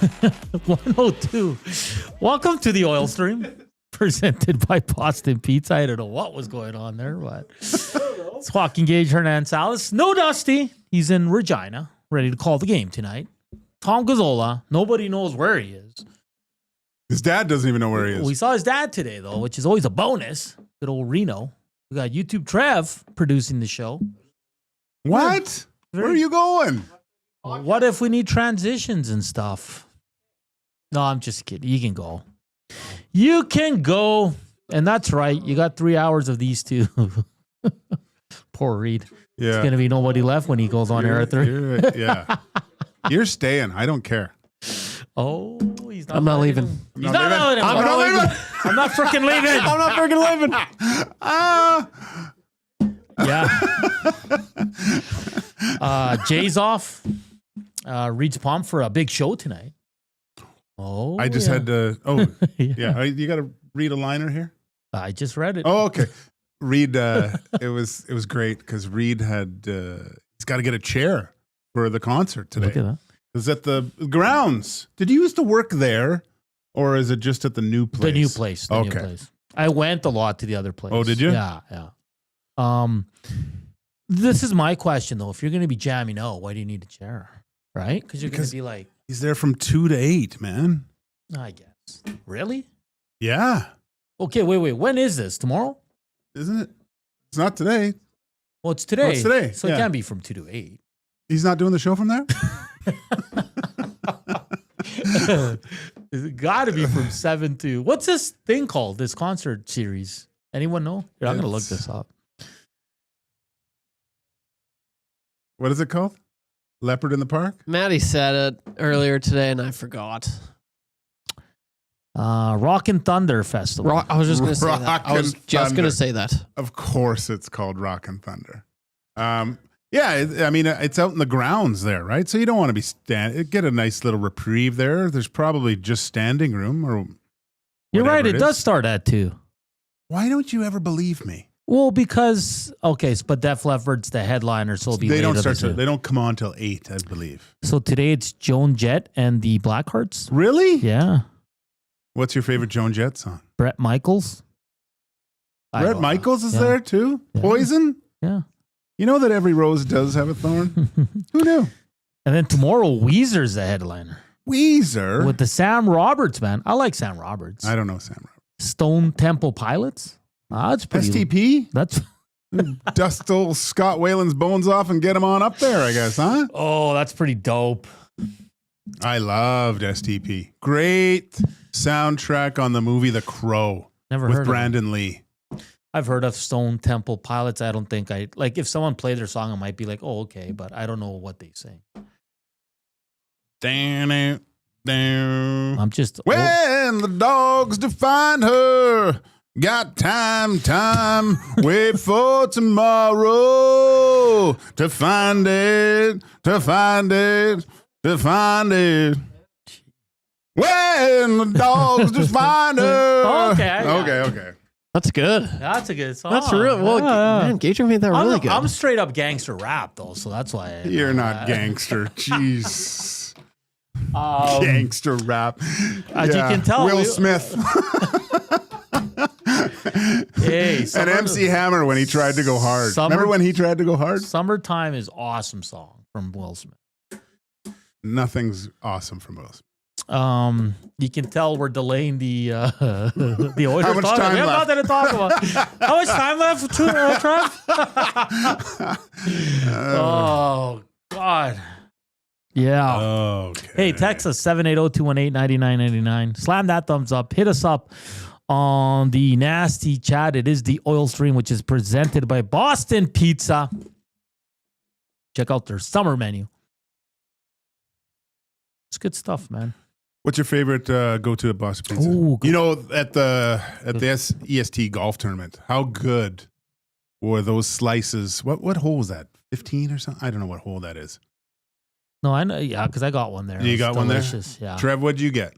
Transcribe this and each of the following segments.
102. Welcome to the Oil Stream, presented by Boston Pizza. I don't know what was going on there, but it's Joaquin Gage, Hernan Salas. No Dusty. He's in Regina, ready to call the game tonight. Tom Gazzola. Nobody knows where he is. His dad doesn't even know where he is. We saw his dad today, though, which is always a bonus. Good old Reno. We got YouTube Trev producing the show. What? Where are you going? What if we need transitions and stuff? No, I'm just kidding. You can go. You can go. And that's right. You got 3 hours of these two. Poor Reed. Yeah. There's going to be nobody left when he goes on air at 3. Yeah. You're staying. I don't care. Oh, he's not. I'm not leaving. He's not leaving. I'm not leaving. I'm not freaking leaving. I'm not freaking leaving. Yeah. Jay's off. Reed's pumped for a big show tonight. Oh, I just had to. Oh, yeah. You got to read a liner here. I just read it. Oh, okay. Reed. It was great because Reed had. He's got to get a chair for the concert today. Look at that. Is at the grounds. Did you used to work there, or is it just at the new place? The new place. The Okay. new place. I went a lot to the other place. Oh, did you? Yeah. This is my question though. If you're going to be jamming out, why do you need a chair? Right? Because you're going to be like, He's there from 2 to 8, man. I guess. Really? Yeah, Okay. Wait. When is this? Tomorrow? isn't it? It's not today. Well, it's today. Oh, it's today, So yeah. it can't be from 2 to 8. He's not doing the show from there. It's got to be from 7 to. What's this thing called? This concert series? Anyone know? Here, I'm going to look this up. What is it called? Leopard in the Park? Maddie said it earlier today, and I forgot. Rock and Thunder Festival. I was just going to say that. Rock I was and just going Thunder. to say that. Of course it's called Rock and Thunder. Yeah, I mean, it's out in the grounds there, right? So you don't want to be get a nice little reprieve there. There's probably just standing room or You're right. whatever It does start at 2. Why don't you ever believe me? Well, because but Def Leppard's the headliner, so it'll be They don't later start. this year. They don't come on till 8, I believe. So today it's Joan Jett and the Blackhearts. Really? Yeah, What's your favorite Joan Jett song? Brett Michaels. Brett Michaels is Yeah. there too. Yeah. Poison. Yeah. You know that every rose does have a thorn. Who knew? And then tomorrow Weezer's the headliner Weezer. with the Sam Roberts man. I like Sam Roberts. I don't know Sam Roberts. Stone Temple Pilots. That's pretty. STP. That's Dust old Scott Whalen's bones off and get him on up there, I guess, huh? that's pretty dope. I loved STP. Great soundtrack on the movie The Crow Never with heard Brandon Lee. of it. I've heard of Stone Temple Pilots. I don't think like if someone played their song, I might be like, oh, okay, but I don't know what they sing. Down. I'm just When the dogs define her, got time, wait for tomorrow to find it. When the dogs define her. Okay. That's good. That's a good song. That's real. Well, man, Gager made that really good. I'm straight up gangster rap though, so that's why. You're not gangster. Jeez. Gangster rap. As you can tell, Will Smith. Hey, And MC Hammer when he tried to go hard. Remember when he tried to go hard? Summertime is awesome song from Will Smith. Nothing's awesome from Will Smith. You can tell we're delaying the Oilers. How much talk. time We have left? nothing to talk about. How much time left, Trev? Oh God. Yeah. Okay. Hey, text us 780-218-9999. Slam that thumbs up. Hit us up on the nasty chat. It is the Oil Stream, which is presented by Boston Pizza. Check out their summer menu. It's good stuff, man. What's your favorite go-to at Boston Pizza? Ooh, you know, at the EST golf tournament, how good were those slices? What hole was that? 15 or something? I don't know what hole that is. No, I know. Yeah, because I got one there. You It was got one there? delicious. Yeah. Trev, what'd you get?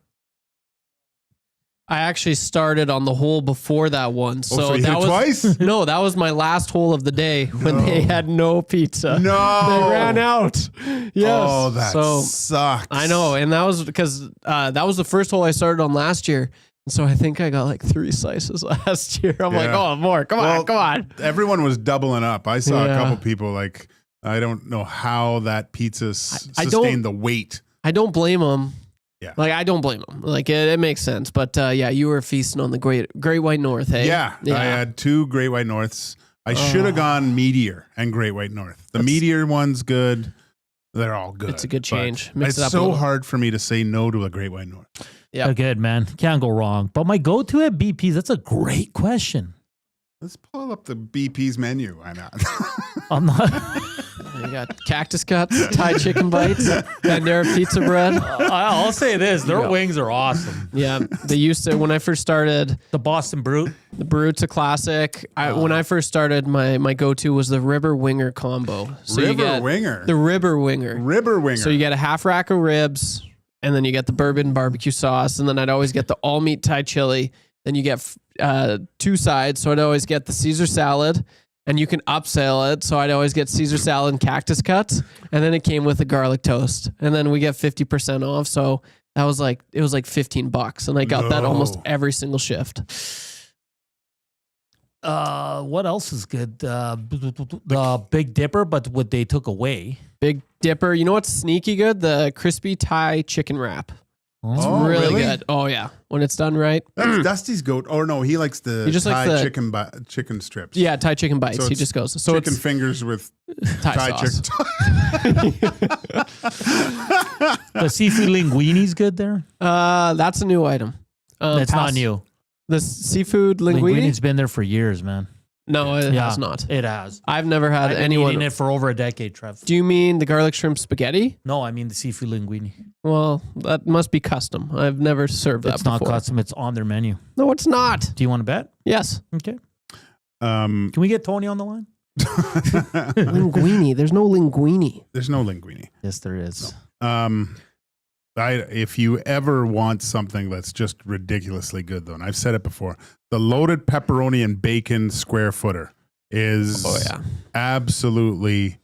I actually started on the hole before that one. So you hit that it was twice? No, that was my last hole of the day when they had no pizza. No. They ran out. Yes. Oh, that sucks. I know. And that was because that was the first hole I started on last year. And so I think I got like 3 slices last year. I'm like, oh, more. Come on. Everyone was doubling up. I saw a couple people like, I don't know how that pizza sustained the weight. I don't blame them. Yeah. Like, I don't blame them. Like, it makes sense. But yeah, you were feasting on the Great White North, hey? Yeah. I had 2 Great White Norths. I should have gone Meteor and Great White North. The Meteor one's good. They're all good. It's a good change. It's so hard for me to say no to a Great White North. Yeah. They're good, man. Can't go wrong. But my go-to at BP's, that's a great question. Let's pull up the BP's menu. Why not? I'm not. You got cactus cuts, Thai chicken bites, Bandera pizza bread. I'll say this. Their wings are awesome. Yeah. They used to, when I first started. The Boston Brute. The Brute's a classic. When I first started, my go-to was the Ribber Winger combo. So Winger? The Ribber Winger. Ribber Winger. So you get a half rack of ribs, and then you get the bourbon barbecue sauce, and then I'd always get the all-meat Thai chili. Then you get 2 sides. So I'd always get the Caesar salad, and you can upsell it. So I'd always get Caesar salad and cactus cuts, and then it came with a garlic toast. And then we get 50% off. So that was like, it was like $15, and I got that almost every single shift. What else is good? The Big Dipper, but what they took away. Big Dipper. You know what's sneaky good? The crispy Thai chicken wrap. It's really good. Oh yeah, when it's done right. That's Dusty's goat. Oh no, he likes the Thai chicken strips. Yeah, Thai chicken bites. So he just goes. So chicken fingers with Thai sauce. chicken. The seafood linguini's good there. That's a new item. It's not new. The seafood linguine. Linguini's been there for years, man. No, it has not. It has. I've never had I've been anyone eating it for over a decade, Trev. Do you mean the garlic shrimp spaghetti? No, I mean the seafood linguine. Well, that must be custom. I've never served that before. It's not custom. It's on their menu. No, it's not. Do you want to bet? Yes. Okay. Can we get Tony on the line? Linguine. There's no linguine. There's no linguine. Yes, there is. No. If you ever want something that's just ridiculously good, though, and I've said it before, the loaded pepperoni and bacon square footer is absolutely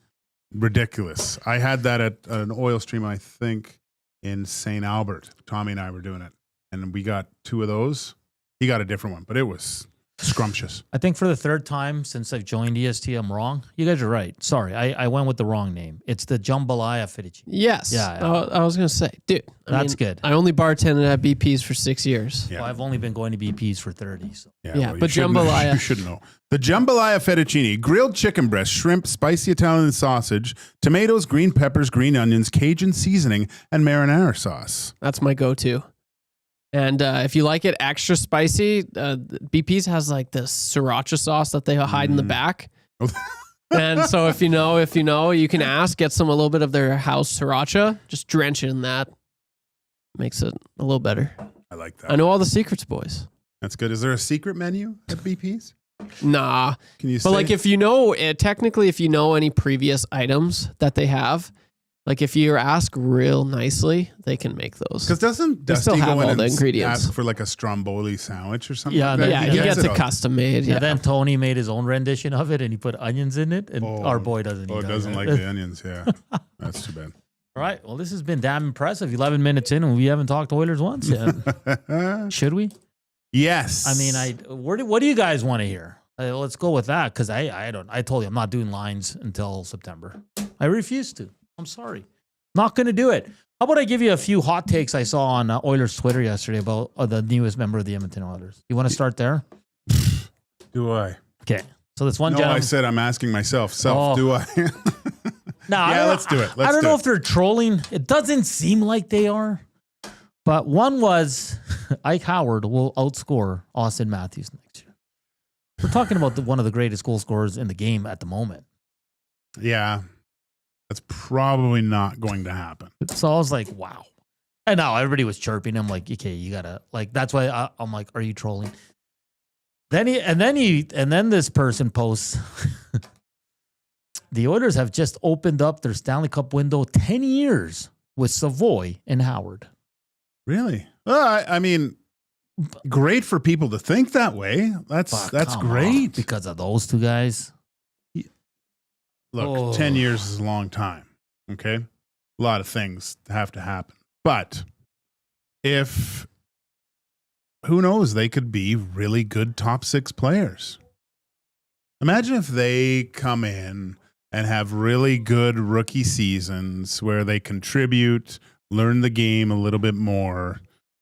ridiculous. I had that at an oil stream, I think, in St. Albert. Tommy and I were doing it, and we got 2 of those. He got a different one, but it was scrumptious. I think for the 3rd time since I've joined EST, I'm wrong. You guys are right. Sorry, I went with the wrong name. It's the jambalaya fettuccine. Yes. Yeah. I was going to say, dude. That's good. I only bartended at BP's for 6 years. Yeah. Well, I've only been going to BP's for 30. So. Yeah, but jambalaya. You should know. The jambalaya fettuccine, grilled chicken breast, shrimp, spicy Italian sausage, tomatoes, green peppers, green onions, Cajun seasoning, and marinara sauce. That's my go-to. And if you like it extra spicy, BP's has like this sriracha sauce that they hide in the back. And so if you know, you can ask, get a little bit of their house sriracha, just drench it in that. Makes it a little better. I like that. I know all the secrets, boys. That's good. Is there a secret menu at BP's? Nah. Can you say? But like if you know, technically if you know any previous items that they have, like if you ask real nicely, they can make those. Because doesn't Dusty have go in all the and ingredients. ask for like a stromboli sandwich or something? Yeah, like that? Yeah, he gets it custom made. Yeah. Yeah. Then Tony made his own rendition of it, and he put onions in it, and our boy doesn't eat it. Doesn't like the onions, yeah. That's too bad. All right. Well, this has been damn impressive. 11 minutes in, and we haven't talked Oilers once yet. Should we? Yes. I mean, what do you guys want to hear? Let's go with that, because I told you I'm not doing lines until September. I refuse to. I'm sorry. Not going to do it. How about I give you a few hot takes I saw on Oilers Twitter yesterday about the newest member of the Edmonton Oilers. You want to start there? Do I? Okay. So this one No, gentleman. I said I'm asking myself. Do I? No, yeah, let's do it. I don't know if they're trolling. It doesn't seem like they are. But one was Ike Howard will outscore Austin Matthews next year. We're talking about one of the greatest goal scorers in the game at the moment. Yeah. That's probably not going to happen. So I was like, wow. And now everybody was chirping. I'm like, okay, you gotta like. That's why I'm like, are you trolling? Then this person posts. The Oilers have just opened up their Stanley Cup window 10 years with Savoy and Howard. Really? Well, I mean, great for people to think that way. That's come great. on, because of those two guys. Look, 10 years is a long time. Okay, a lot of things have to happen, but if who knows, they could be really good top 6 players. Imagine if they come in and have really good rookie seasons where they contribute, learn the game a little bit more,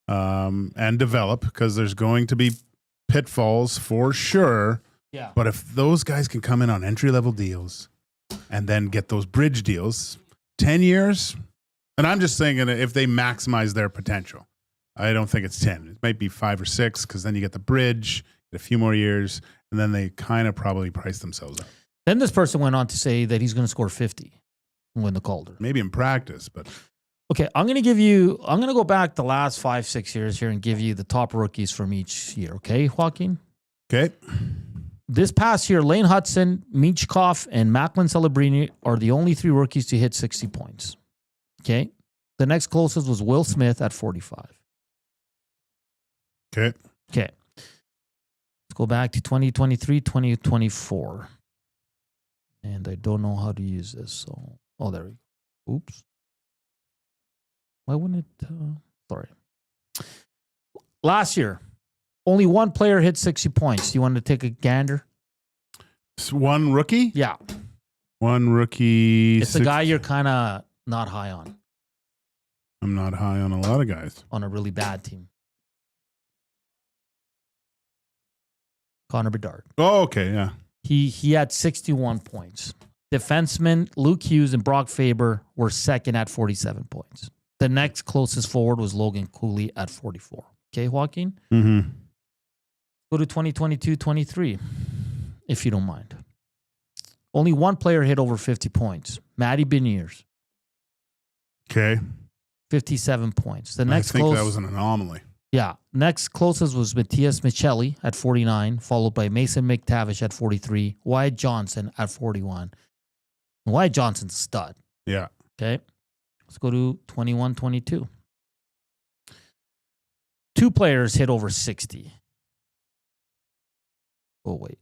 and develop, because there's going to be pitfalls for sure. Yeah. But if those guys can come in on entry-level deals and then get those bridge deals, 10 years, and I'm just saying if they maximize their potential, I don't think it's 10. It might be 5 or 6, because then you get the bridge, get a few more years, and then they kind of probably price themselves out. Then this person went on to say that he's going to score 50 and win the Calder. Maybe in practice, but... Okay, I'm going to go back the last 5-6 years here and give you the top rookies from each year. Okay, Joaquin? Okay. This past year, Lane Hudson, Michkov, and Macklin Celebrini are the only 3 rookies to hit 60 points. Okay? The next closest was Will Smith at 45. Okay. Okay. Let's go back to 2023, 2024. And I don't know how to use this. So, there we go. Oops. Why wouldn't it? Sorry. Last year, only one player hit 60 points. You want to take a gander? One rookie? Yeah. One rookie. It's a guy you're kind of not high on. I'm not high on a lot of guys. On a really bad team. Connor Bedard. Oh, okay, yeah. He had 61 points. Defensemen Luke Hughes and Brock Faber were second at 47 points. The next closest forward was Logan Cooley at 44. Okay, Joaquin? Mm-hmm. Go to 2022-23, if you don't mind. Only one player hit over 50 points. Matty Beniers. Okay. 57 points. The I next think that was an anomaly. Yeah. Next closest was Matthias Michelli at 49, followed by Mason McTavish at 43, Wyatt Johnson at 41. Wyatt Johnson's a stud. Yeah. Okay. Let's go to 21-22. 2 players hit over 60. Oh, wait.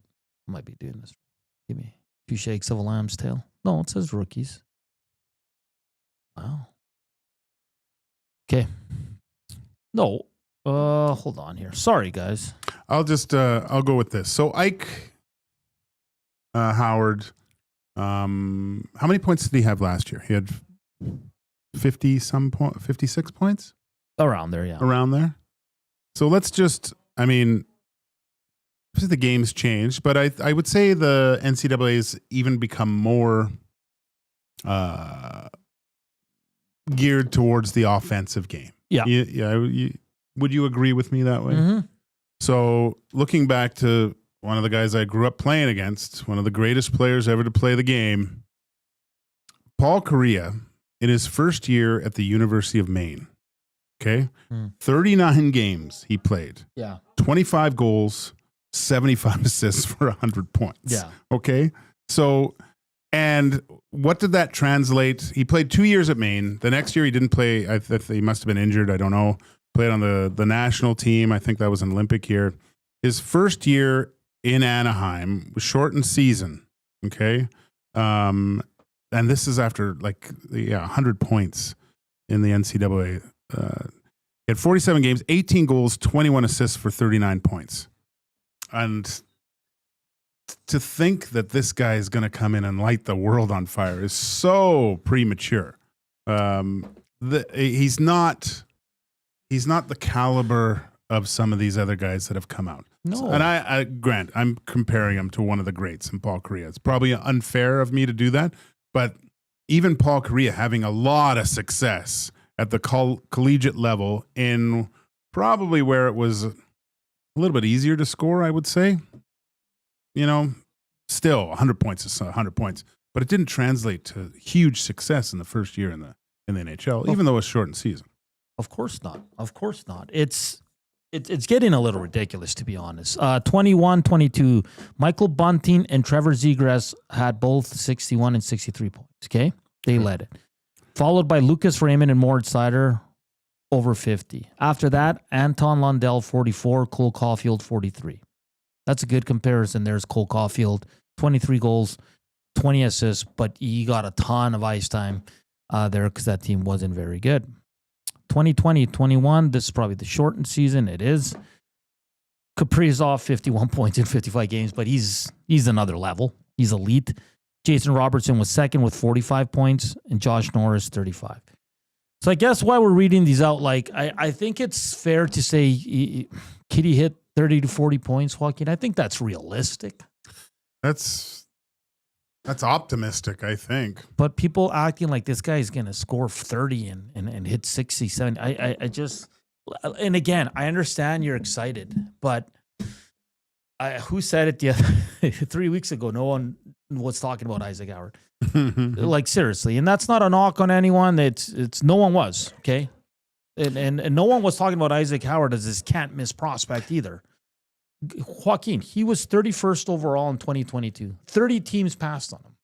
I might be doing this. Give me 2 shakes of a lamb's tail. No, it says rookies. Wow. Okay. No. Hold on here. Sorry, guys. I'll go with this. So Ike Howard, how many points did he have last year? He had 56 points? Around there, yeah. Around there. So let's just, the game's changed, but I would say the NCAA's even become more geared towards the offensive game. Yeah. Would you agree with me that way? Mm-hmm. So looking back to one of the guys I grew up playing against, one of the greatest players ever to play the game, Paul Correa, in his first year at the University of Maine. Okay. 39 games he played. Yeah. 25 goals, 75 assists for 100 points. Yeah. Okay. So, and what did that translate? He played 2 years at Maine. The next year he didn't play. He must have been injured. I don't know. Played on the national team. I think that was an Olympic year. His first year in Anaheim was shortened season. Okay. And this is after 100 points in the NCAA. He had 47 games, 18 goals, 21 assists for 39 points. And to think that this guy is going to come in and light the world on fire is so premature. He's not the caliber of some of these other guys that have come out. No. And I grant, I'm comparing him to one of the greats in Paul Correa. It's probably unfair of me to do that, but even Paul Correa having a lot of success at the collegiate level in probably where it was a little bit easier to score, I would say. Still 100 points is 100 points, but it didn't translate to huge success in the first year in the NHL, even though it's shortened season. Of course not. Of course not. It's getting a little ridiculous, to be honest. 21-22, Michael Bunting and Trevor Zegras had both 61 and 63 points, okay? They led it. Followed by Lucas Raymond and Moritz Seider over 50. After that, Anton Lundell, 44, Cole Caulfield, 43. That's a good comparison. There's Cole Caulfield, 23 goals, 20 assists, but he got a ton of ice time there because that team wasn't very good. 2020-21, this is probably the shortened season. It is. Kaprizov, 51 points in 55 games, but he's another level. He's elite. Jason Robertson was second with 45 points, and Josh Norris, 35. So I guess why we're reading these out, like, I think it's fair to say Kitty hit 30 to 40 points, Joaquin. I think that's realistic. That's optimistic, I think. But people acting like this guy is going to score 30 and hit 60, 70. I just, and again, I understand you're excited, but who said it 3 weeks ago? No one was talking about Isaac Howard. Like, seriously. And that's not a knock on anyone. It's no one was, okay? And no one was talking about Isaac Howard as this can't miss prospect either. Joaquin, he was 31st overall in 2022. 30 teams passed on him.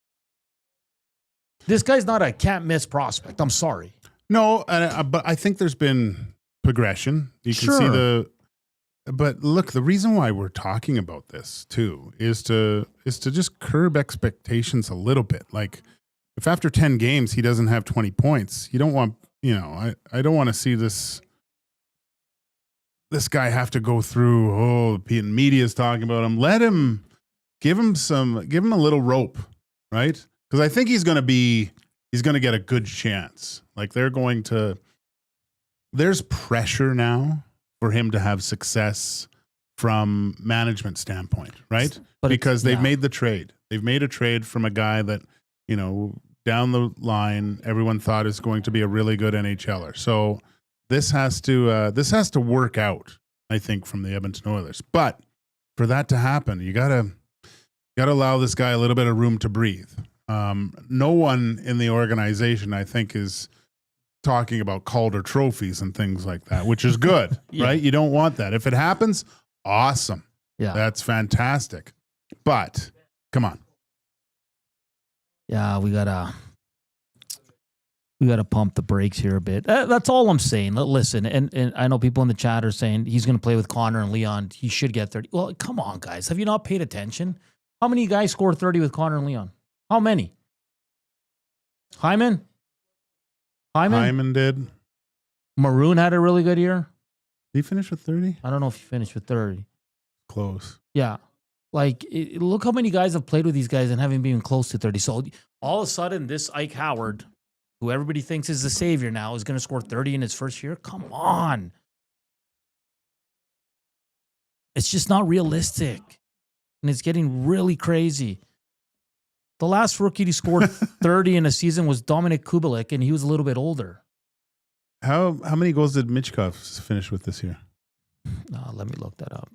This guy's not a can't miss prospect. I'm sorry. No, but I think there's been progression. You can see but look, the reason why we're talking about this too is to just curb expectations a little bit. Like, if after 10 games he doesn't have 20 points, you don't want, I don't want to see this guy have to go through, the media's talking about him. Let him, give him a little rope, right? Because I think he's going to get a good chance. Like, there's pressure now for him to have success from management standpoint, right? Because they've made the trade. They've made a trade from a guy that, down the line, everyone thought is going to be a really good NHLer. So this has to work out, I think, from the Edmonton Oilers. But for that to happen, you gotta allow this guy a little bit of room to breathe. No one in the organization, I think, is talking about Calder trophies and things like that, which is good, right? You don't want that. If it happens, awesome. Yeah, that's fantastic. But come on. Yeah, we gotta pump the brakes here a bit. That's all I'm saying. Listen, and I know people in the chat are saying he's going to play with Connor and Leon. He should get 30. Well, come on, guys. Have you not paid attention? How many guys scored 30 with Connor and Leon? How many? Hyman did. Maroon had a really good year. Did he finish with 30? I don't know if he finished with 30. Close. Yeah. Like, look how many guys have played with these guys and haven't been close to 30. So all of a sudden, this Ike Howard, who everybody thinks is the savior now, is going to score 30 in his first year? Come on. It's just not realistic. And it's getting really crazy. The last rookie to score 30 in a season was Dominic Kubalik, and he was a little bit older. How many goals did Michkov finish with this year? Let me look that up.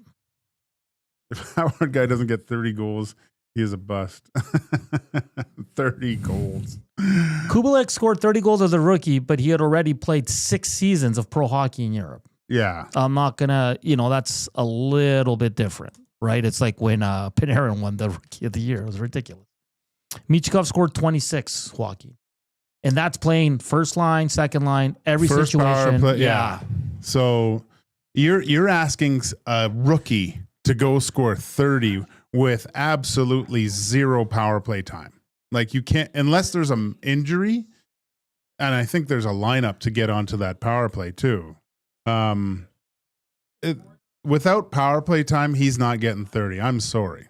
If Howard guy doesn't get 30 goals, he is a bust. 30 goals. Kubalik scored 30 goals as a rookie, but he had already played 6 seasons of pro hockey in Europe. Yeah. I'm not going to, that's a little bit different, right? It's like when Panarin won the Rookie of the Year. It was ridiculous. Michkov scored 26, Joaquin. And that's playing first line, second line, every first situation. Play, yeah. So you're asking a rookie to go score 30 with absolutely zero power play time. Like, you can't, unless there's an injury, and I think there's a lineup to get onto that power play too. Without power play time, he's not getting 30. I'm sorry.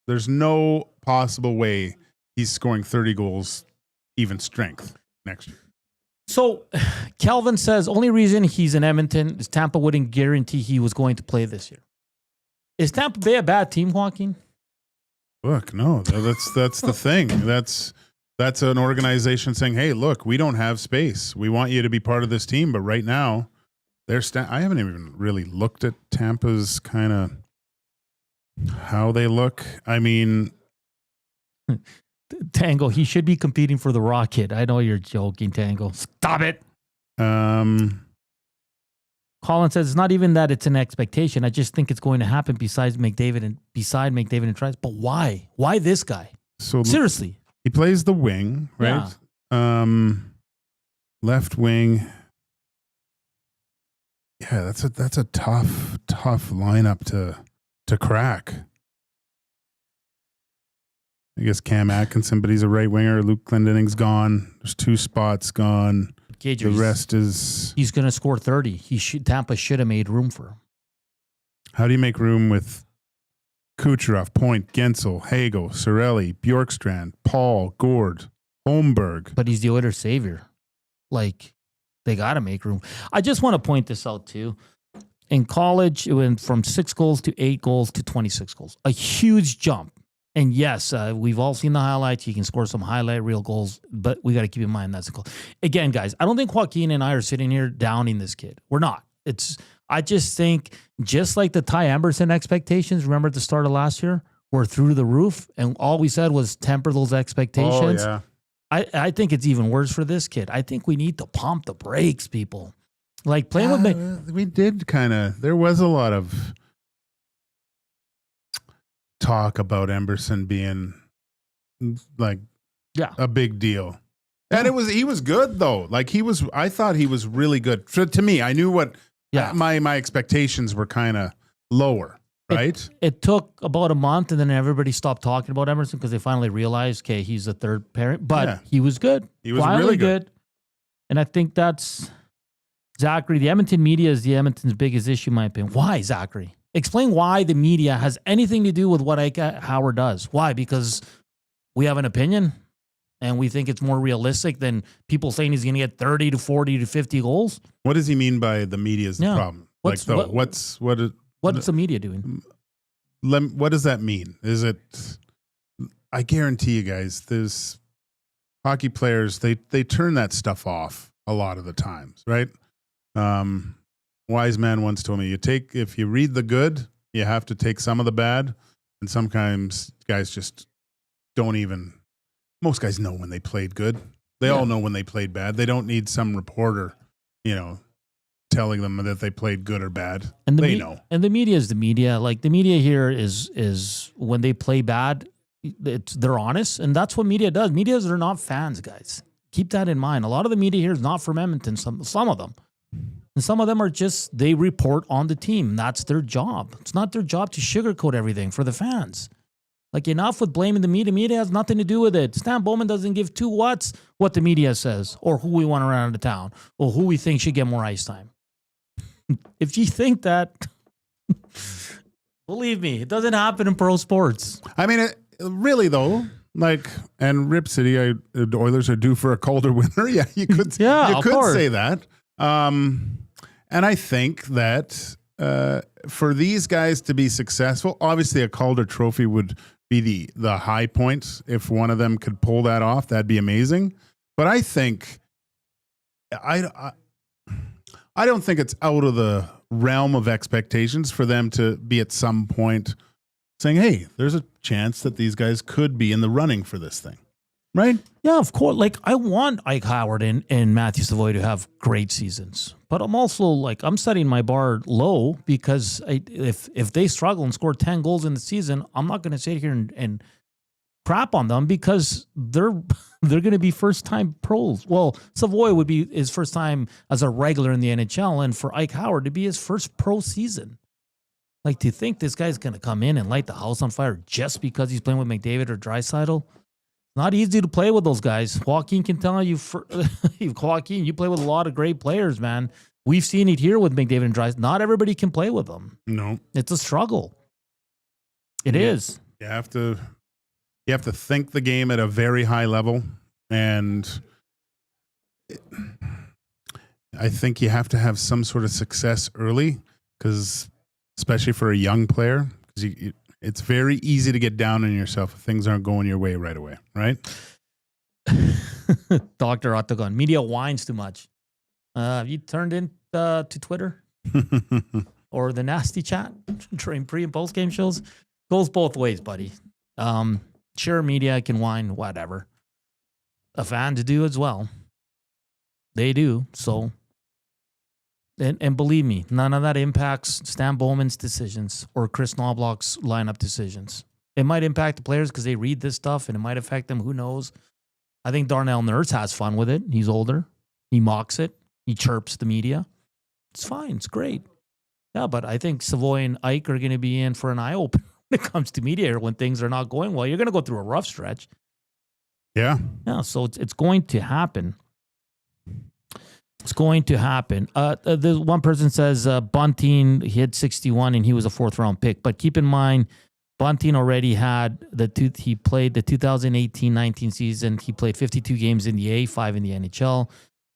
There's no possible way he's scoring 30 goals, even strength, next year. So Calvin says, only reason he's in Edmonton is Tampa wouldn't guarantee he was going to play this year. Is Tampa Bay a bad team, Joaquin? Look, no, that's the thing. That's an organization saying, hey, look, we don't have space. We want you to be part of this team. But right now, I haven't even really looked at Tampa's kind of how they look. I mean, Tango, he should be competing for the Rocket. I know you're joking, Tango. Stop it. Colin says it's not even that it's an expectation. I just think it's going to happen beside McDavid and Draisaitl. But why? Why this guy? So seriously, he plays the wing, right? Yeah. Left wing. Yeah, that's a tough lineup to crack. I guess Cam Atkinson, but he's a right winger. Luke Glendening's gone. There's 2 spots gone. Gager, the rest is... He's going to score 30. Tampa should have made room for him. How do you make room with Kucherov, Point, Gensel, Hagel, Cirelli, Bjorkstrand, Paul, Gord, Holmberg? But he's the Oilers' savior. Like, they got to make room. I just want to point this out, too. In college, it went from 6 goals to 8 goals to 26 goals. A huge jump. And yes, we've all seen the highlights. You can score some highlight reel goals, but we got to keep in mind that's a goal. Again, guys, I don't think Joaquin and I are sitting here downing this kid. We're not. I just think just like the Ty Emberson expectations, remember at the start of last year, were through the roof, and all we said was temper those expectations. Oh, yeah. I think it's even worse for this kid. I think we need to pump the brakes, people. Like playing with me. We did kind of. There was a lot of talk about Emberson being like a big deal. And he was good though. Like I thought he was really good. To me, I knew what my expectations were kind of lower, right? It took about a month and then everybody stopped talking about Emerson because they finally realized, okay, he's a third parent, but he was good. He was finally really good. And I think that's Zachary. The Edmonton media is the Edmonton's biggest issue, in my opinion. Why, Zachary? Explain why the media has anything to do with what Ike Howard does. Why? Because we have an opinion and we think it's more realistic than people saying he's going to get 30 to 40 to 50 goals. What does he mean by the media is the problem? What's the media doing? What does that mean? Is it? I guarantee you guys, there's hockey players. They turn that stuff off a lot of the times, right? Wise man once told me, if you read the good, you have to take some of the bad. And sometimes guys just don't even, most guys know when they played good. They all know when they played bad. They don't need some reporter, telling them that they played good or bad. And they know. And the media is the media. Like the media here is when they play bad, they're honest. And that's what media does. Medias are not fans, guys. Keep that in mind. A lot of the media here is not from Edmonton, some of them. And some of them are just, they report on the team. That's their job. It's not their job to sugarcoat everything for the fans. Like, enough with blaming the media. Media has nothing to do with it. Stan Bowman doesn't give 2 whats what the media says or who we want around the town or who we think should get more ice time. If you think that, believe me, it doesn't happen in pro sports. I mean, really, though, and Rip City, the Oilers are due for a colder winter. Yeah, you could say that. And I think that for these guys to be successful, obviously a Calder Trophy would be the high point. If one of them could pull that off, that'd be amazing. But I think I don't think it's out of the realm of expectations for them to be at some point saying, hey, there's a chance that these guys could be in the running for this thing. Right? Yeah, of course. Like, I want Ike Howard and Matthew Savoy to have great seasons. But I'm also, I'm setting my bar low because if they struggle and score 10 goals in the season, I'm not going to sit here and crap on them because they're going to be first-time pros. Well, Savoy would be his first time as a regular in the NHL, and for Ike Howard to be his first pro season. Like, to think this guy's going to come in and light the house on fire just because he's playing with McDavid or Draisaitl, not easy to play with those guys. Joaquin can tell you, Joaquin, you play with a lot of great players, man. We've seen it here with McDavid and Draisaitl. Not everybody can play with them. No. It's a struggle. It is. You have to think the game at a very high level, and I think you have to have some sort of success early, because especially for a young player, because it's very easy to get down on yourself if things aren't going your way right away, right? Dr. Octagon, media whines too much. Have you turned into Twitter or the nasty chat during pre- and post-game shows? Goes both ways, buddy. Sure, media can whine, whatever. Fans do as well. They do, so... And believe me, none of that impacts Stan Bowman's decisions or Chris Knobloch's lineup decisions. It might impact the players because they read this stuff, and it might affect them. Who knows? I think Darnell Nurse has fun with it. He's older. He mocks it. He chirps the media. It's fine. It's great. Yeah, but I think Savoy and Ike are going to be in for an eye opener when it comes to media when things are not going well. You're going to go through a rough stretch. Yeah. Yeah, so it's going to happen. It's going to happen. The one person says Bunting hit 61 and he was a 4th-round pick. But keep in mind, Bunting already had he played the 2018-19 season. He played 52 games in the A, 5 in the NHL.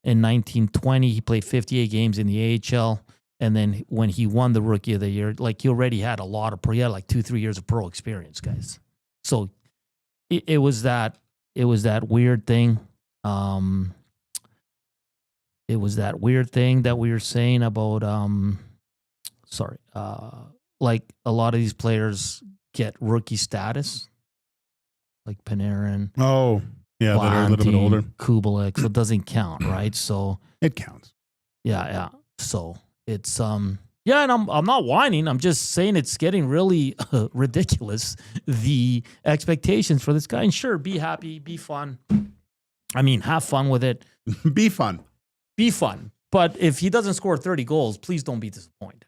In 1920, he played 58 games in the AHL. And then when he won the Rookie of the Year, like he already had a lot of he had like 2-3 years of pro experience, guys. So it was that weird thing. It was that weird thing that we were saying about like a lot of these players get rookie status, like Panarin. Oh, yeah, that are a little bit older. Kubalik, so it doesn't count, right? So it counts. Yeah. So it's and I'm not whining. I'm just saying it's getting really ridiculous. The expectations for this guy, and sure, be happy, be fun. I mean, have fun with it. Be fun. Be fun. But if he doesn't score 30 goals, please don't be disappointed.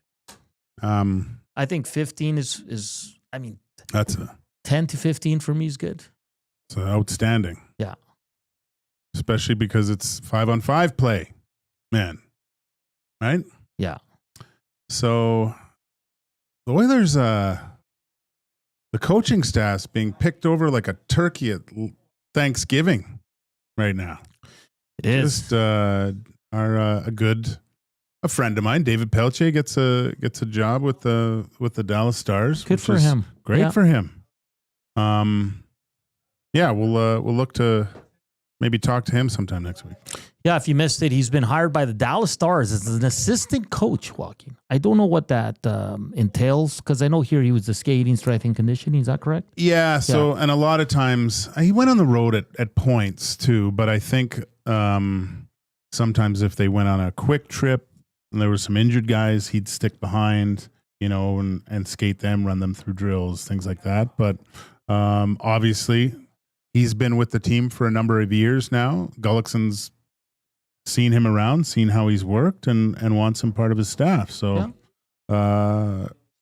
I think 15 is I mean, that's 10 to 15 for me is good. It's outstanding. Yeah. Especially because it's 5-on-5 play, man. Right? Yeah. So the Oilers, the coaching staff's being picked over like a turkey at Thanksgiving right now. It is. Just a friend of mine, David Pelche, gets a job with the Dallas Stars. Good for him. Great for him. Yeah, we'll look to maybe talk to him sometime next week. Yeah, if you missed it, he's been hired by the Dallas Stars as an assistant coach, Joaquin. I don't know what that entails, because I know here he was the skating, strength, and conditioning. Is that correct? Yeah, so, and a lot of times, he went on the road at points too, but I think sometimes if they went on a quick trip and there were some injured guys, he'd stick behind, and skate them, run them through drills, things like that. But obviously, he's been with the team for a number of years now. Gullickson's seen him around, seen how he's worked, and wants him part of his staff. So,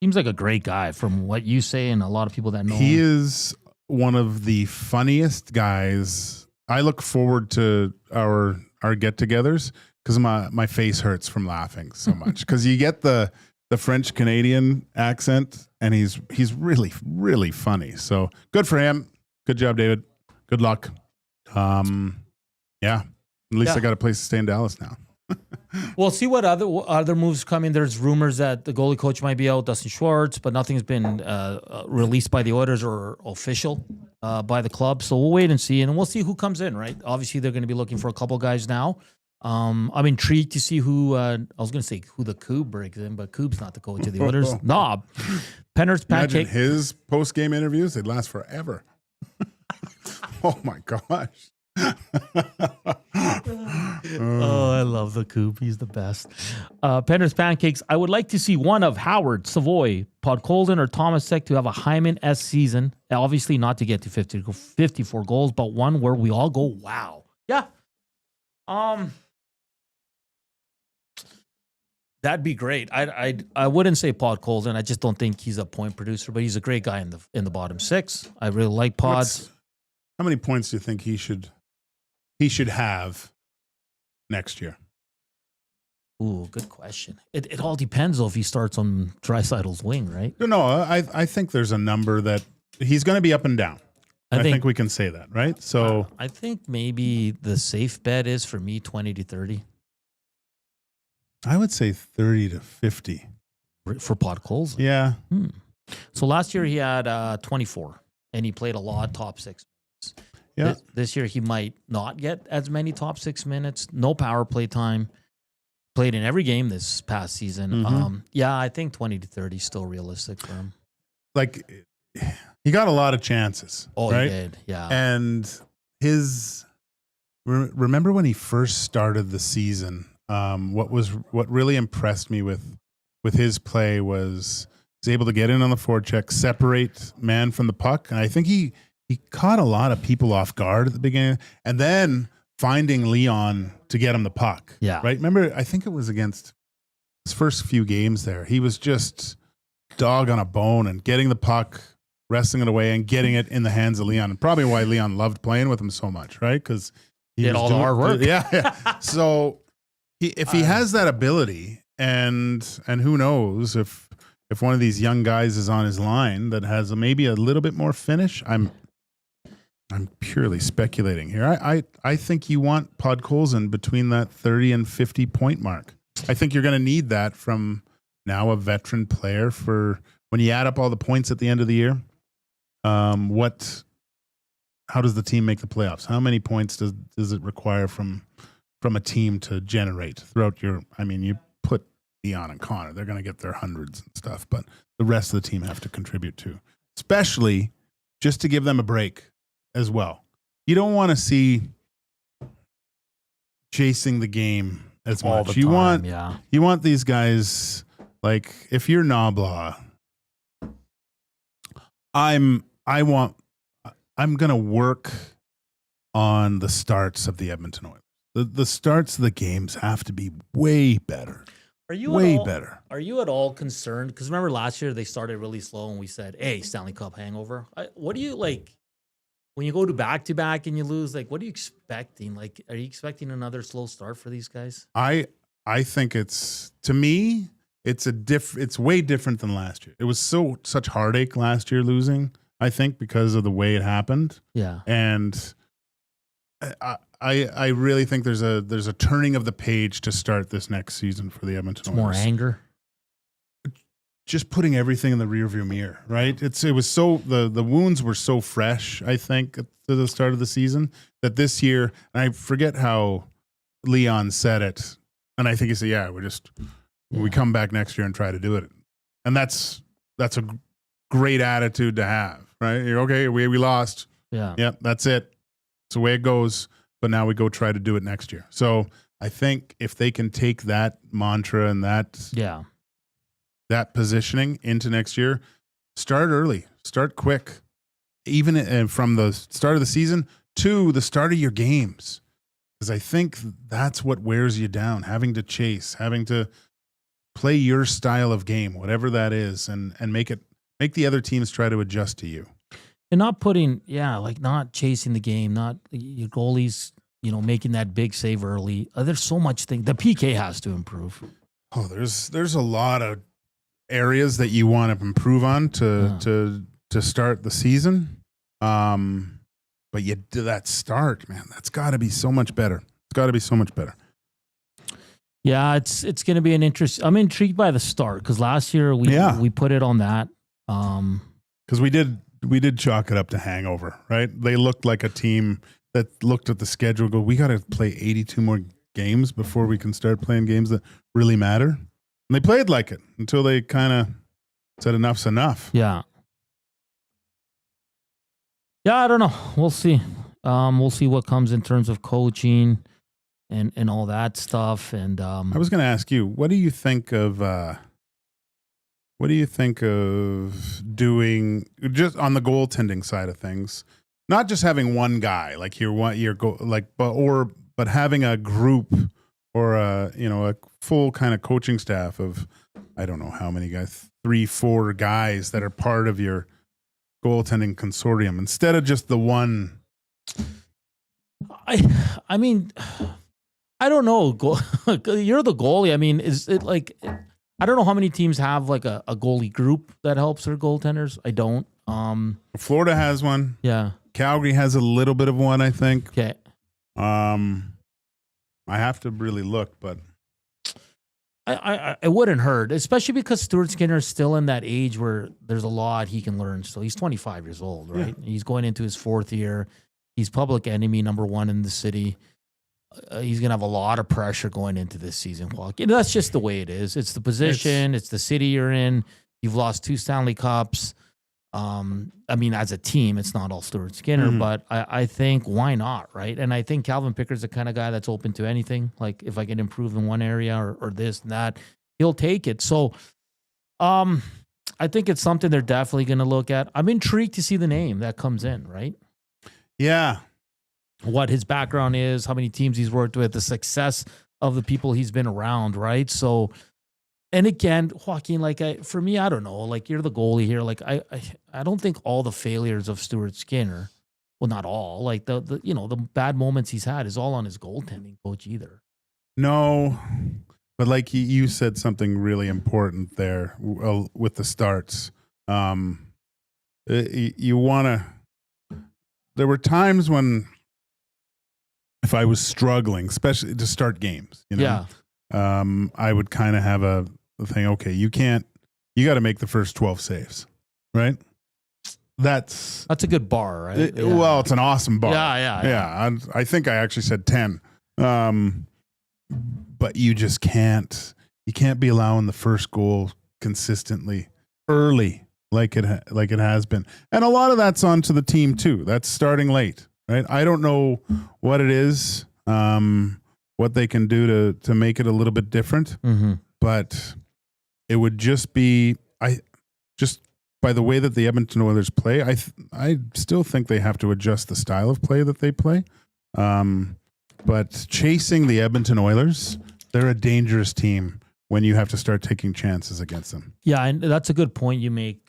seems like a great guy from what you say, and a lot of people that know he him. is one of the funniest guys. I look forward to our get-togethers because my face hurts from laughing so much. Because you get the French Canadian accent, and he's really, really funny. So good for him. Good job, David. Good luck. Yeah. At least I got a place to stay in Dallas now. We'll see what other moves come in. There's rumors that the goalie coach might be out, Dustin Schwartz, but nothing's been released by the Oilers or official by the club. So we'll wait and see, and we'll see who comes in, right? Obviously, they're going to be looking for a couple guys now. I'm intrigued to see who, I was going to say who the Coob brings in, but Coob's not the coach of the Oilers. No. Penner's Imagine Pancake. his post-game interviews, they'd last forever. Oh, my gosh. Oh, I love the Coop. He's the best. Penner's Pancakes. I would like to see one of Howard, Savoy, Podkolzin, or Thomas Sek to have a Hyman-esque season. Obviously not to get to 54 goals, but one where we all go, wow. Yeah. That'd be great. I wouldn't say Podkolzin. I just don't think he's a point producer, but he's a great guy in the bottom six. I really like Pods. How many points do you think he should have next year? Ooh, good question. It all depends, though, if he starts on Draisaitl's wing, right? No, I think there's a number that he's going to be up and down. I think we can say that, right? So I think maybe the safe bet is for me 20 to 30 I would say 30 to 50 for Podkolzin. Yeah. So last year he had 24, and he played a lot top 6 minutes. Yeah. This year he might not get as many top 6 minutes. No power play time. Played in every game this past season. I think 20 to 30 is still realistic for him. Like, he got a lot of chances. Oh, right? he did. Yeah. And remember when he first started the season? What really impressed me with his play was he's able to get in on the forecheck, separate man from the puck. And I think he caught a lot of people off guard at the beginning, and then finding Leon to get him the puck. Yeah. Right. Remember, I think it was against his first few games there, he was just dog on a bone and getting the puck, wrestling it away, and getting it in the hands of Leon. And probably why Leon loved playing with him so much, right? Because he did all the hard work. Yeah. So if he has that ability, and who knows if one of these young guys is on his line that has maybe a little bit more finish, I'm purely speculating here. I think you want Podkolzin between that 30 and 50 point mark. I think you're going to need that from now a veteran player for when you add up all the points at the end of the year. How does the team make the playoffs? How many points does it require from a team to generate throughout your? I mean, you put Leon and Connor, they're going to get their hundreds and stuff, but the rest of the team have to contribute too, especially just to give them a break as well. You don't want to see chasing the game as all much. the time, You want these guys, like if you're Knoblaw, I'm going to work on the starts of the Edmonton Oilers. The starts of the games have to be way better. Are you better? Are you at all concerned? Because remember last year they started really slow and we said, "Hey, Stanley Cup hangover." What do you like when you go to back and you lose? Like, what are you expecting? Like, are you expecting another slow start for these guys? I think it's way different than last year. It was such heartache last year losing. I think because of the way it happened. Yeah, and I really think there's a turning of the page to start this next season for the Edmonton Oilers. More anger. Just putting everything in the rearview mirror, right? It was so the wounds were so fresh, I think, at the start of the season that this year, and I forget how Leon said it, and I think he said, "Yeah, we come back next year and try to do it," and that's a great attitude to have, right? You're okay. We lost. Yeah. Yep. That's it. It's the way it goes. But now we go try to do it next year. So I think if they can take that mantra and that positioning into next year, start early, start quick, even from the start of the season to the start of your games. Because I think that's what wears you down, having to chase, having to play your style of game, whatever that is, and make the other teams try to adjust to you. And not not chasing the game, not your goalies, making that big save early. There's so much thing. The PK has to improve. Oh, there's a lot of areas that you want to improve on to start the season. But you do that start, man. That's got to be so much better. It's got to be so much better. Yeah, it's going to be an interest. I'm intrigued by the start because last year we put it on that. Because we did chalk it up to hangover, right? They looked like a team that looked at the schedule and go, we got to play 82 more games before we can start playing games that really matter. And they played like it until they kind of said enough's enough. Yeah. Yeah, I don't know. We'll see. We'll see what comes in terms of coaching and all that stuff. And I was going to ask you, what do you think of doing just on the goaltending side of things? Not just having one guy but having a group or a full kind of coaching staff of, I don't know how many guys, 3-4 guys that are part of your goaltending consortium instead of just the one. I mean, I don't know. You're the goalie. I mean, is it like, I don't know how many teams have like a goalie group that helps their goaltenders. I don't. Florida has one. Yeah. Calgary has a little bit of one, I think. Okay. I have to really look, but it wouldn't hurt, especially because Stuart Skinner is still in that age where there's a lot he can learn. So he's 25 years old, right? Yeah. He's going into his 4th year. He's public enemy number 1 in the city. He's going to have a lot of pressure going into this season. Well, that's just the way it is. It's the position. It's the city you're in. You've lost 2 Stanley Cups. I mean, as a team, it's not all Stuart Skinner, but I think why not, right? And I think Calvin Picker's the kind of guy that's open to anything. Like if I can improve in one area or this and that, he'll take it. So I think it's something they're definitely going to look at. I'm intrigued to see the name that comes in, right? Yeah. What his background is, how many teams he's worked with, the success of the people he's been around, right? So And again, Joaquin, like for me, I don't know. Like you're the goalie here. Like I don't think all the failures of Stuart Skinner, well, not all. Like the the bad moments he's had is all on his goaltending coach either. No, but like you said something really important there with the starts. You want to. There were times when, if I was struggling, especially to start games, Yeah. I would kind of have a thing. Okay, you got to make the first 12 saves, right? That's a good bar, right? Well, it's an awesome bar. Yeah. I think I actually said 10. But you just can't. You can't be allowing the first goal consistently early, like it has been, and a lot of that's onto the team too. That's starting late, right? I don't know what it is, what they can do to make it a little bit different, but it would just be just by the way that the Edmonton Oilers play. I still think they have to adjust the style of play that they play. But chasing the Edmonton Oilers, they're a dangerous team when you have to start taking chances against them. Yeah, and that's a good point you make.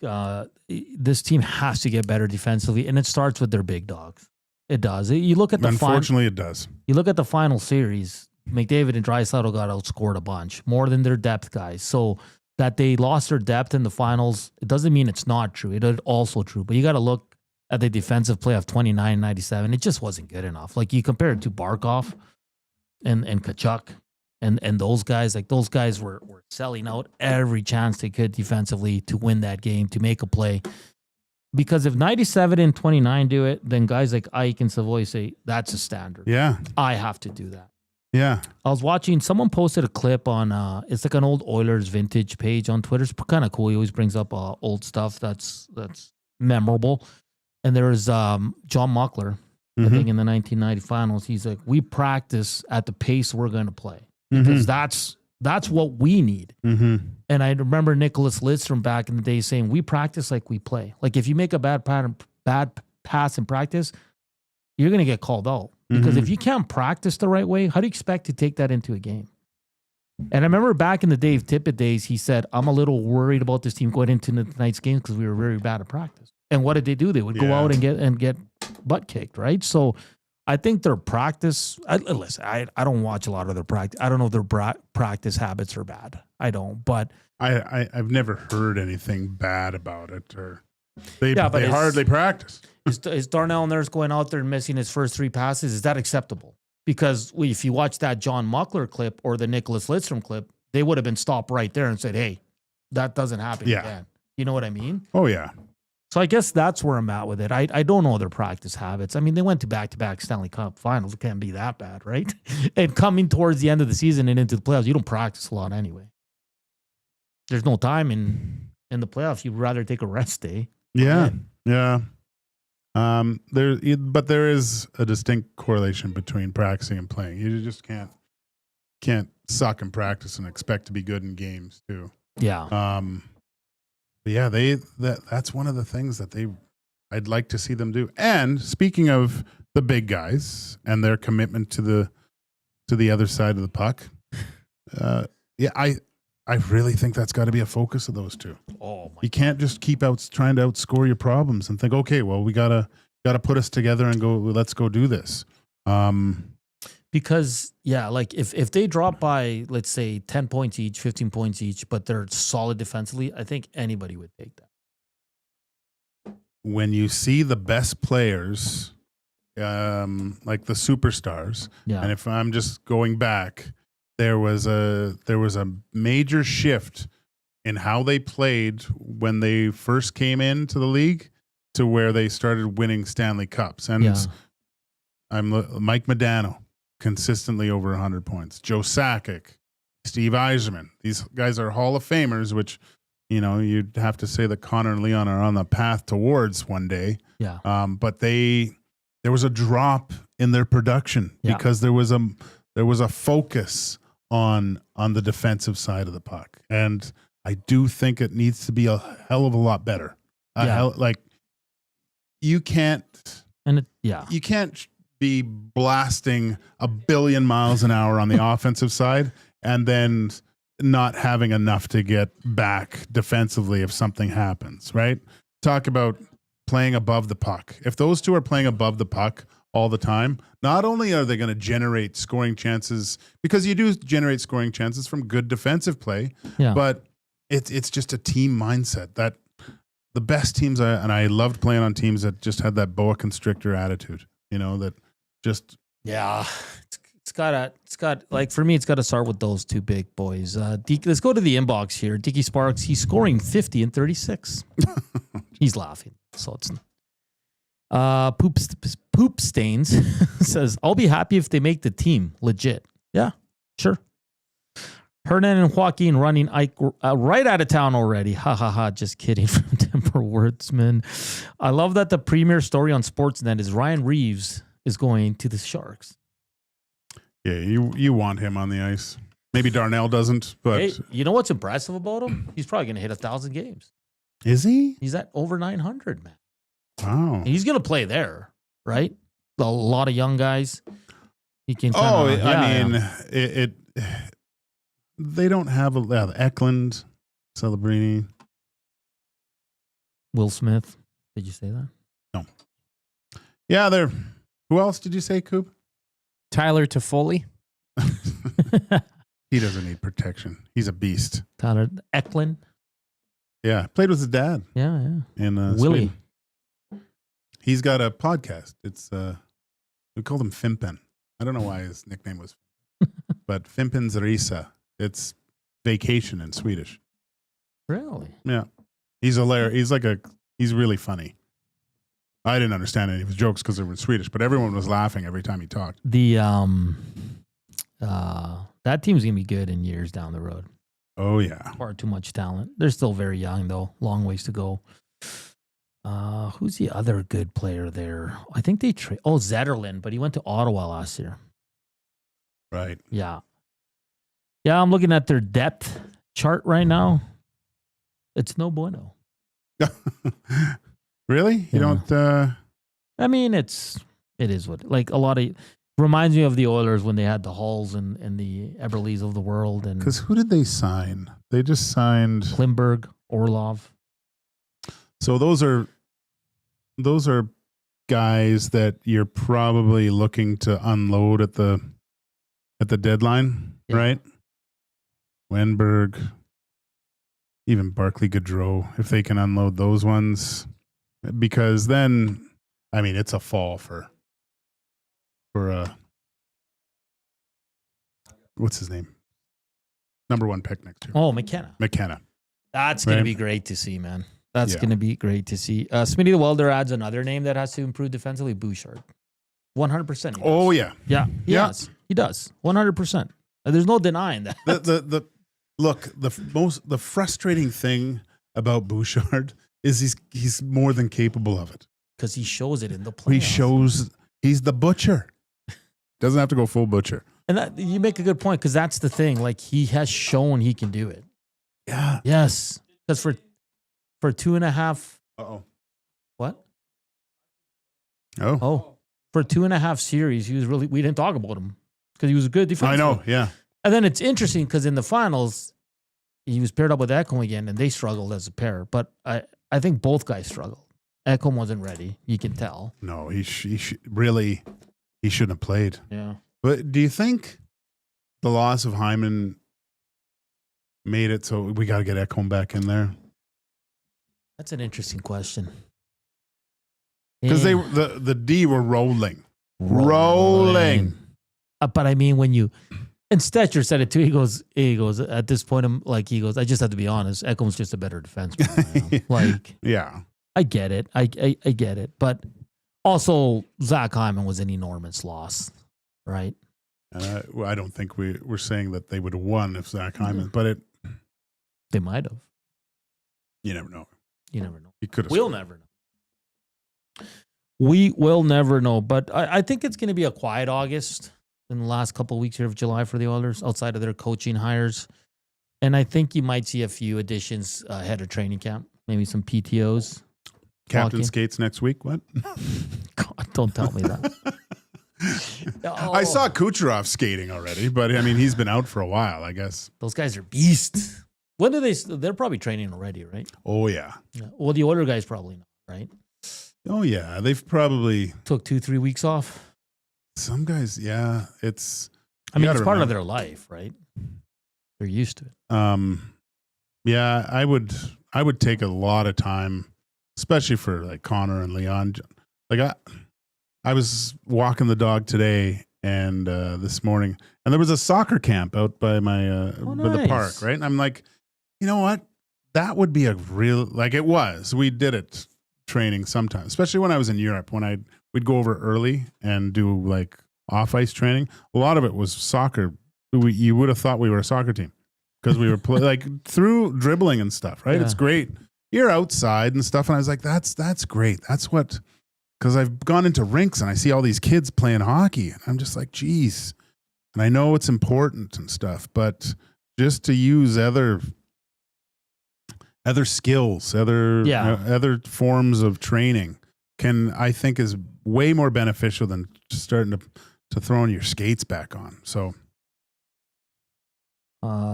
This team has to get better defensively, and it starts with their big dogs. It does. You look at the Unfortunately, it does. You look at the final series, McDavid and Draisaitl got outscored a bunch, more than their depth guys. So that they lost their depth in the finals, it doesn't mean it's not true. It is also true. But you got to look at the defensive play of 29-97. It just wasn't good enough. Like you compare it to Barkov and Tkachuk and those guys, like those guys were selling out every chance they could defensively to win that game, to make a play. Because if 97 and 29 do it, then guys like Ike and Savoy say, that's a standard. Yeah. I have to do that. Yeah. I was watching, someone posted a clip on, it's like an old Oilers vintage page on Twitter. It's kind of cool. He always brings up old stuff that's memorable. And there was John Muckler, I think in the 1990 finals. He's like, we practice at the pace we're going to play because that's what we need. And I remember Nicholas Lidstrom back in the day saying, we practice like we play. Like if you make a bad pass in practice, you're going to get called out. Because if you can't practice the right way, how do you expect to take that into a game? And I remember back in the Dave Tippett days, he said, I'm a little worried about this team going into tonight's game because we were very bad at practice. And what did they do? They would go out and get butt kicked, right? So I think their practice, listen, I don't watch a lot of their practice. I don't know if their practice habits are bad. I don't, but I've never heard anything bad about it, or they hardly practice. Is Darnell Nurse going out there and missing his first 3 passes? Is that acceptable? Because if you watch that John Muckler clip or the Nicholas Lidstrom clip, they would have been stopped right there and said, hey, that doesn't happen again. You know what I mean? Oh, yeah. So I guess that's where I'm at with it. I don't know their practice habits. I mean, they went to back-to-back Stanley Cup finals. It can't be that bad, right? And coming towards the end of the season and into the playoffs, you don't practice a lot anyway. There's no time in the playoffs. You'd rather take a rest day. Yeah. But there is a distinct correlation between practicing and playing. You just can't suck in practice and expect to be good in games too. Yeah. But yeah, that's one of the things that I'd like to see them do. And speaking of the big guys and their commitment to the other side of the puck, I really think that's got to be a focus of those two. Oh my! You can't just keep trying to outscore your problems and think, okay, well, we gotta put us together and go. Let's go do this. Because like if they drop by, let's say 10 points each, 15 points each, but they're solid defensively, I think anybody would take that. When you see the best players, like the superstars, and if I'm just going back, there was a major shift in how they played when they first came into the league to where they started winning Stanley Cups. And I'm Mike Modano, consistently over 100 points. Joe Sakic, Steve Yzerman. These guys are Hall of Famers, which, you'd have to say that Connor and Leon are on the path towards one day. Yeah. But there was a drop in their production because there was a focus on the defensive side of the puck. And I do think it needs to be a hell of a lot better. You can't be blasting 1 billion miles an hour on the offensive side and then not having enough to get back defensively if something happens, right? Talk about playing above the puck. If those two are playing above the puck all the time, not only are they going to generate scoring chances, because you do generate scoring chances from good defensive play, but it's just a team mindset that the best teams, and I loved playing on teams that just had that boa constrictor attitude, that just. Yeah. It's got like, for me, it's got to start with those two big boys. Let's go to the inbox here. Dickie Sparks, he's scoring 50 and 36. He's laughing. So it's Poop Stains says, I'll be happy if they make the team legit. Yeah, sure. Hernan and Joaquin running Ike right out of town already. Ha ha ha. Just kidding from Timber Wordsman. I love that the premier story on Sportsnet is Ryan Reeves is going to the Sharks. Yeah, you want him on the ice. Maybe Darnell doesn't, but hey, you know what's impressive about him? He's probably going to hit 1,000 games. Is he? He's at over 900, man. Wow. And he's going to play there, right? A lot of young guys. He can. They don't have Eklund, Celebrini, Will Smith. Did you say that? No. Yeah, they're. Who else did you say, Coop? Tyler Toffoli. He doesn't need protection. He's a beast. Tyler Eklund. Yeah, played with his dad. Yeah. In Willie. Sweden. He's got a podcast. It's we called him Fimpen. I don't know why his nickname was, but Fimpen's Resa. It's vacation in Swedish. Really? Yeah. He's hilarious. He's really funny. I didn't understand any of his jokes because they were in Swedish, but everyone was laughing every time he talked. The that team's gonna be good in years down the road. Oh yeah. Far too much talent. They're still very young though. Long ways to go. Who's the other good player there? I think they Zetterlund, but he went to Ottawa last year. Right. Yeah. Yeah, I'm looking at their depth chart right now. It's no bueno. Really? You don't I mean, it is what, like, a lot of, reminds me of the Oilers when they had the Halls and the Eberleys of the world. And because who did they sign? They just signed Klimberg, Orlov. So those are guys that you're probably looking to unload at the deadline, right? Wenberg, even Barclay Goodrow, if they can unload those ones, because then, I mean, it's a fall for what's his name? Number 1 pick next year. Oh, McKenna. That's going to be great to see, man. That's going to be great to see. Smitty the Welder adds another name that has to improve defensively, Bouchard. 100%. Oh, yeah. Yeah, he does. He does. 100%. There's no denying that. The frustrating thing about Bouchard is he's more than capable of it. Because he shows it in the playoffs. He's the butcher. Doesn't have to go full butcher. And that, you make a good point, because that's the thing. Like, he has shown he can do it. Yeah. Yes. Because for 2.5. Uh-oh. What? Oh. For 2.5 series, he was really, we didn't talk about him because he was a good defenseman. I know, yeah. And then it's interesting because in the finals, he was paired up with Ekholm again, and they struggled as a pair. But I think both guys struggled. Ekholm wasn't ready. You can tell. No, he shouldn't have played. Yeah. But do you think the loss of Hyman made it so we got to get Ekholm back in there? That's an interesting question. Because the D were rolling. Rolling. But I mean, when you, and Stetcher said it too. He goes, at this point, I just have to be honest. Ekholm's just a better defenseman. Like, yeah, I get it. I get it. But also, Zach Hyman was an enormous loss, right? And I don't think we're saying that they would have won if Zach Hyman, but they might have. You never know. You never know. You could have. We'll never know. We will never know. But I think it's going to be a quiet August in the last couple of weeks here of July for the Oilers, outside of their coaching hires. And I think you might see a few additions ahead of training camp. Maybe some PTOs. Captain skates next week. What? God, don't tell me that. I saw Kucherov skating already, but I mean, he's been out for a while, I guess. Those guys are beasts. When do they're probably training already, right? Oh, yeah. Well, the older guys probably not, right? Oh, yeah. They've probably took 2-3 weeks off. Some guys, yeah. It's part of their life, right? They're used to it. Yeah, I would take a lot of time, especially for like Connor and Leon. Like I was walking the dog today and this morning, and there was a soccer camp out by my by the park, right? And I'm like, you know what? That would be a real, like it was. We did it training sometimes, especially when I was in Europe, when we'd go over early and do like off ice training. A lot of it was soccer. You would have thought we were a soccer team because we were like through dribbling and stuff, right? Yeah. It's great. You're outside and stuff. And I was like, that's great. That's what, because I've gone into rinks and I see all these kids playing hockey and I'm just like, geez. And I know it's important and stuff, but just to use other skills, other forms of training I think is way more beneficial than just starting to throwing your skates back on. So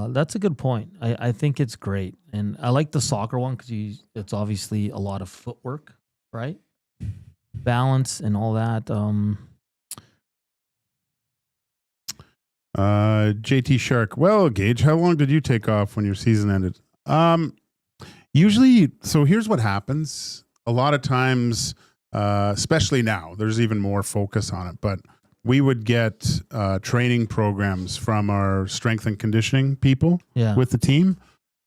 that's a good point. I think it's great. And I like the soccer one because it's obviously a lot of footwork, right? Balance and all that. JT Shark. Well, Gage, how long did you take off when your season ended? Usually, so here's what happens. A lot of times, especially now, there's even more focus on it, but we would get training programs from our strength and conditioning people with the team.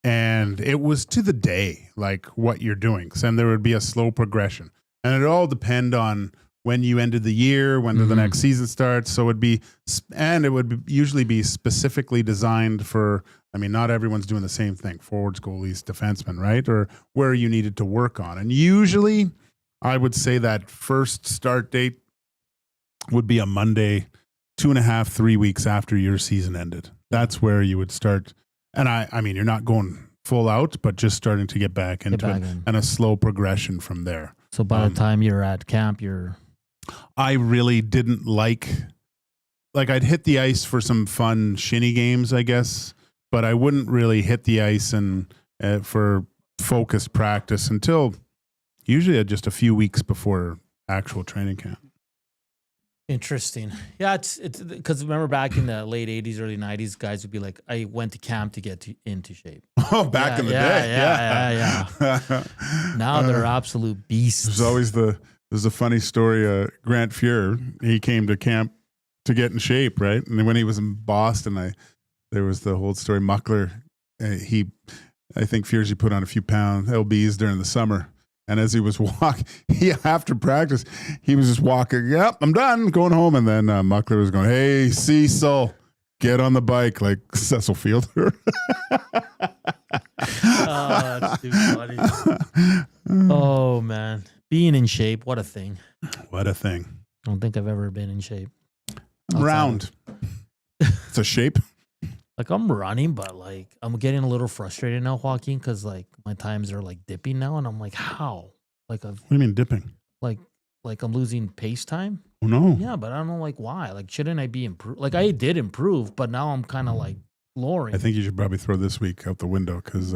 And it was to the day, like what you're doing. So, and there would be a slow progression. And it all depend on when you ended the year, when the next season starts. So it would usually be specifically designed for, I mean, not everyone's doing the same thing. Forwards, goalies, defensemen, right? Or where you needed to work on. And usually I would say that first start date would be a Monday, 2.5, 3 weeks after your season ended. That's where you would start. And I mean, you're not going full out, but just starting to get back into it and a slow progression from there. So by the time you're at camp, I really didn't like I'd hit the ice for some fun shinny games, I guess, but I wouldn't really hit the ice and for focused practice until usually just a few weeks before actual training camp. Interesting. Yeah, it's because remember back in the late 80s, early 90s, guys would be like, I went to camp to get into shape. Oh, back in the day. Yeah. Now they're absolute beasts. There's a funny story. Grant Fuhr, he came to camp to get in shape, right? And then when he was in Boston, there was the whole story. Muckler, I think Fuhrsy put on a few pound LBs during the summer. And as he was walking, after practice, he was just walking, yep, I'm done, going home. And then Muckler was going, hey, Cecil, get on the bike like Cecil Fielder. Oh, that's too funny. Oh, man. Being in shape, what a thing. What a thing. I don't think I've ever been in shape. I'm round. It's a shape. Like I'm running, but like I'm getting a little frustrated now, Joaquin, because like my times are like dipping now, and I'm like, how? Like, what do you mean dipping? Like I'm losing pace time. Oh no. Yeah, but I don't know like why. Like, shouldn't I be improved? Like I did improve, but now I'm kind of like lowering. I think you should probably throw this week out the window because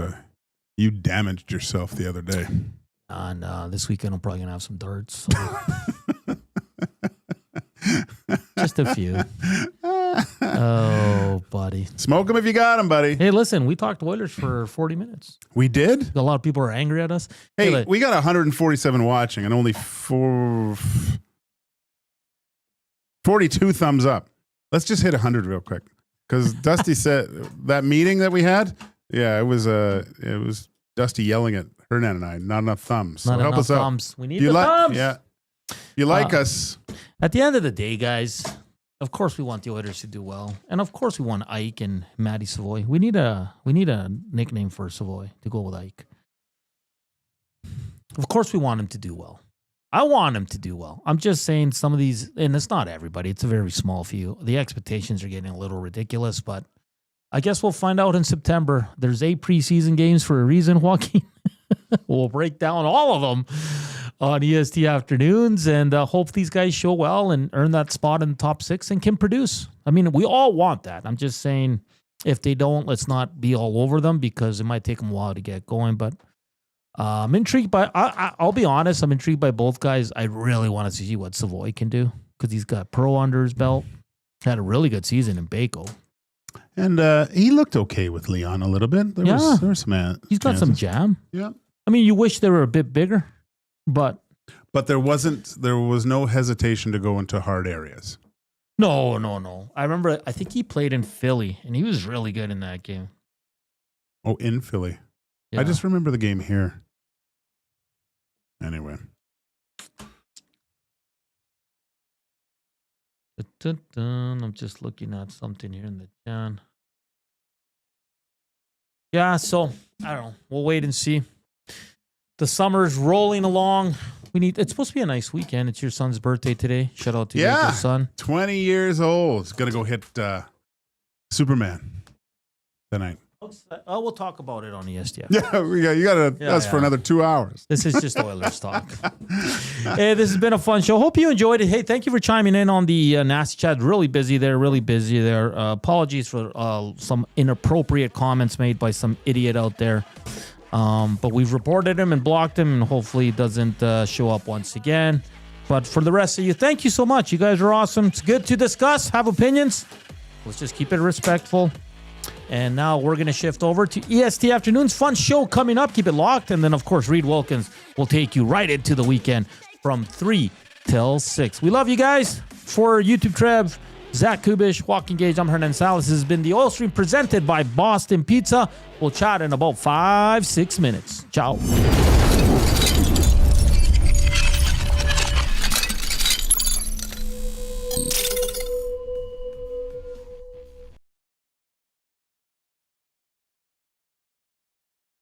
you damaged yourself the other day. And this weekend I'm probably gonna have some darts. So. Just a few. Oh, buddy. Smoke them if you got them, buddy. Hey, listen, we talked Oilers for 40 minutes. We did? A lot of people are angry at us. Hey, we got 147 watching and only 42 thumbs up. Let's just hit 100 real quick. Because Dusty said that meeting that we had, it was Dusty yelling at Hernan and I, not enough thumbs. So help us thumbs. We need the thumbs. Yeah. You like us. At the end of the day, guys, of course we want the Oilers to do well. And of course we want Ike and Matty Savoy. We need a nickname for Savoy to go with Ike. Of course we want him to do well. I want him to do well. I'm just saying some of these, and it's not everybody, it's a very small few. The expectations are getting a little ridiculous, but I guess we'll find out in September. There's 8 preseason games for a reason, Joaquin. We'll break down all of them. on EST afternoons, and hope these guys show well and earn that spot in the top 6 and can produce. I mean, we all want that. I'm just saying, if they don't, let's not be all over them because it might take them a while to get going. But I'm intrigued by. I'll be honest. I'm intrigued by both guys. I really want to see what Savoy can do because he's got pro under his belt. Had a really good season in Baco. And he looked okay with Leon a little bit. There was some he's got some jam. Yeah. I mean, you wish they were a bit bigger, but there was no hesitation to go into hard areas. No. I remember, I think he played in Philly, and he was really good in that game. Oh, in Philly. Yeah. I just remember the game here. Anyway. I'm just looking at something here in the chat. Yeah, so, I don't know. We'll wait and see. The summer's rolling along. It's supposed to be a nice weekend. It's your son's birthday today. Shout out to your son. 20 years old. He's going to go hit Superman tonight. We'll talk about it on ESTF. Yeah, you got to. That's for another 2 hours. This is just Oilers talk. Hey, this has been a fun show. Hope you enjoyed it. Hey, thank you for chiming in on the nasty chat. Really busy there. Apologies for some inappropriate comments made by some idiot out there. But we've reported him and blocked him, and hopefully he doesn't show up once again. But for the rest of you, thank you so much. You guys are awesome. It's good to discuss, have opinions. Let's just keep it respectful. And now we're going to shift over to EST Afternoons. Fun show coming up. Keep it locked. And then, of course, Reed Wilkins will take you right into the weekend from 3 till 6. We love you guys. For YouTube Trev, Zach Kubish, Walking Gage, I'm Hernan Salas. This has been the Oil Stream presented by Boston Pizza. We'll chat in about 5-6 minutes. Ciao.